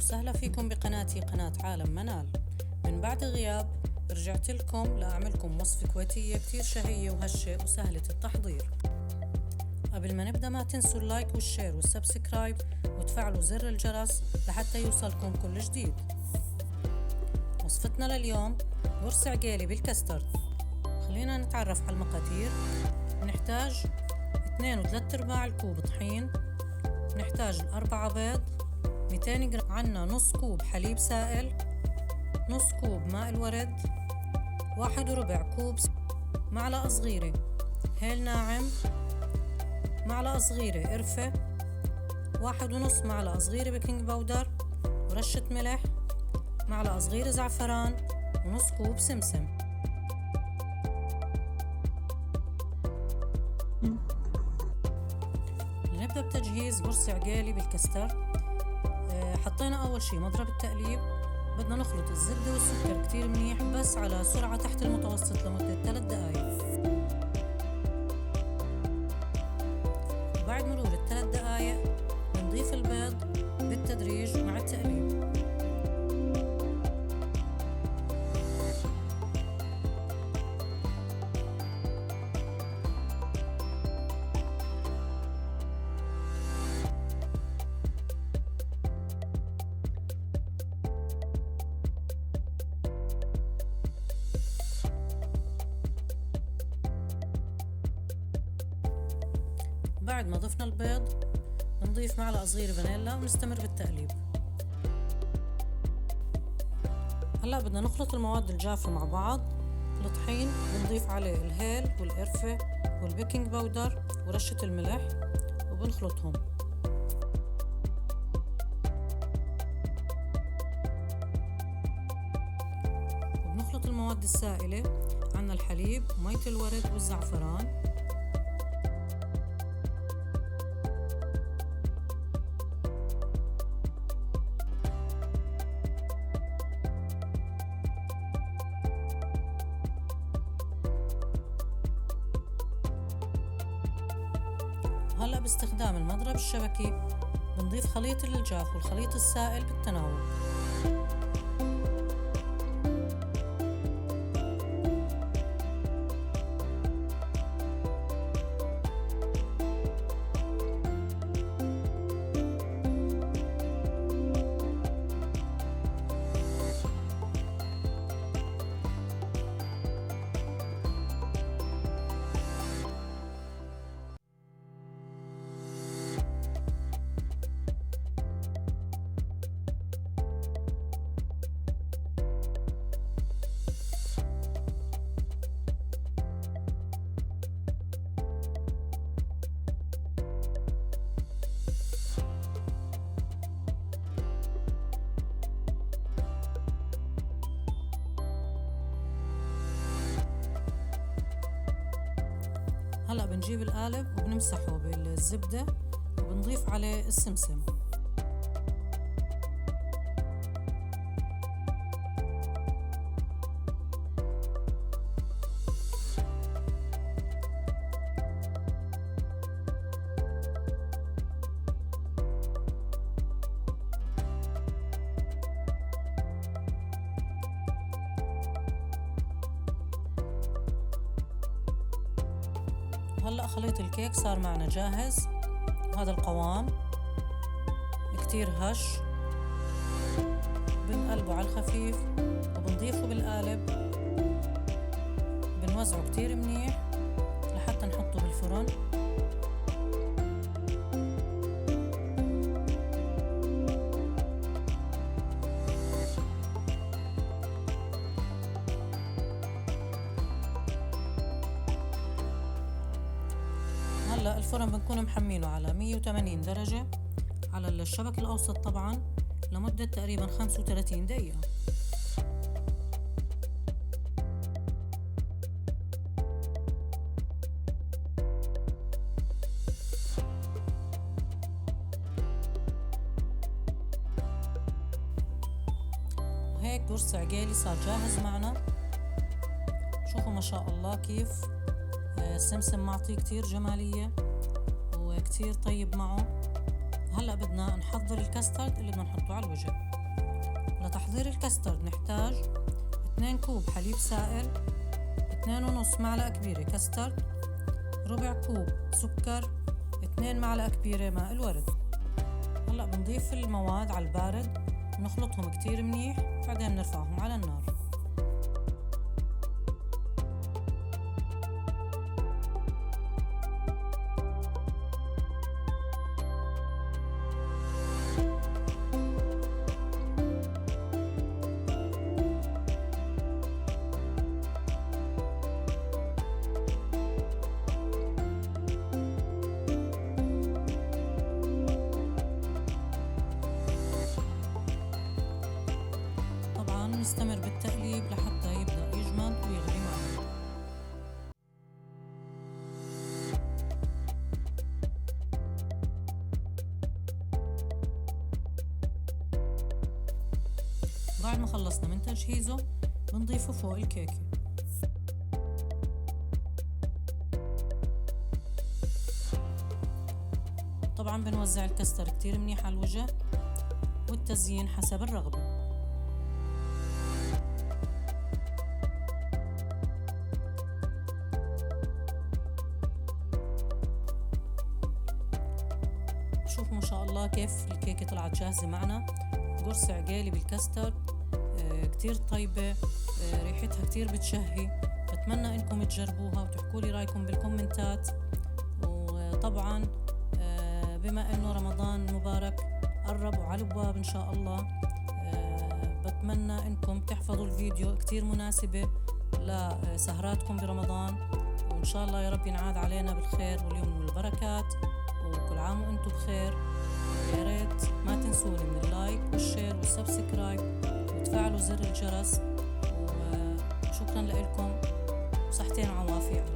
وسهلا فيكم بقناتي قناة عالم منال. من بعد غياب رجعت لكم لأعملكم وصفة كويتية كتير شهية وهشة وسهلة التحضير. قبل ما نبدأ ما تنسوا اللايك والشير والسبسكرايب وتفعلوا زر الجرس لحتى يوصلكم كل جديد. وصفتنا لليوم قرص عقيلي بالكسترد. خلينا نتعرف على المقادير. نحتاج 2 و3/4 الكوب طحين، نحتاج 4 بيض، 200 جرام، عنا نص كوب حليب سائل، نص كوب ماء الورد، 1 وربع كوب، معلقة صغيرة هيل ناعم، معلقة صغيرة قرفة، 1 ونص معلقة صغيرة بيكنج باودر، ورشة ملح، معلقة صغيرة زعفران، ونص كوب سمسم. نبدأ بتجهيز قرص عقيلي بالكستر. حطينا أول شي مضرب التقليب. بدنا نخلط الزبدة والسكر كتير منيح بس على سرعة تحت المتوسط لمدة 3 دقايق. وبعد مرور ال3 دقايق بنضيف البيض بالتدريج مع التقليب. بعد ما ضفنا البيض بنضيف معلقة صغيرة فانيلا ونستمر بالتقليب. هلا بدنا نخلط المواد الجافة مع بعض. الطحين بنضيف عليه الهيل والقرفة والبيكنج باودر ورشة الملح وبنخلطهم. وبنخلط المواد السائلة، عنا الحليب ومية الورد والزعفران. هلأ باستخدام المضرب الشبكي بنضيف خليط الجاف والخليط السائل بالتناوب. هلأ بنجيب القالب وبنمسحه بالزبدة وبنضيف عليه السمسم. هلأ خليط الكيك صار معنا جاهز. هذا القوام كتير هش. بنقلبه على الخفيف وبنضيفه بالقالب، بنوزعه كتير منيح لحتى نحطه بالفرن. هلا الفرن بنكون محمينه على 180 درجة على الشبك الأوسط طبعا لمدة تقريبا 35 دقيقة. وهيك قرص عقيلي صار جاهز معنا. شوفوا ما شاء الله كيف السمسم معطيه كتير جمالية وكتير طيب معه. هلأ بدنا نحضر الكاسترد اللي بدنا نحطه على الوجه. لتحضير الكاسترد نحتاج 2 كوب حليب سائل، 2.5 معلقة كبيرة كاسترد، ربع كوب سكر، 2 معلقة كبيرة ماء الورد. هلأ بنضيف المواد على البارد، بنخلطهم كتير منيح، بعدين بنرفعهم على النار. نستمر بالتقليب لحتى يبدأ يجمد ويغلي معنا. بعد ما خلصنا من تجهيزه بنضيفه فوق الكيكة. طبعا بنوزع الكاستر كتير منيح على الوجه، والتزيين حسب الرغبة. شوفوا ما شاء الله كيف الكيكة طلعت جاهزة معنا. قرص عقالي بالكاسترد كتير طيبة، ريحتها كتير بتشهي. بتمنى انكم تجربوها وتحكوا لي رايكم بالكومنتات. وطبعا بما انه رمضان مبارك قرب وعلى الابواب ان شاء الله، بتمنى انكم تحفظوا الفيديو، كتير مناسبة لسهراتكم برمضان. وان شاء الله يا رب ينعاد علينا بالخير واليمن والبركات، وكل عام وانتم بخير. يا ريت ما تنسوني من اللايك والشير والسبسكرايب وتفعلوا زر الجرس. وشكرا لكم، وصحتين وعوافي على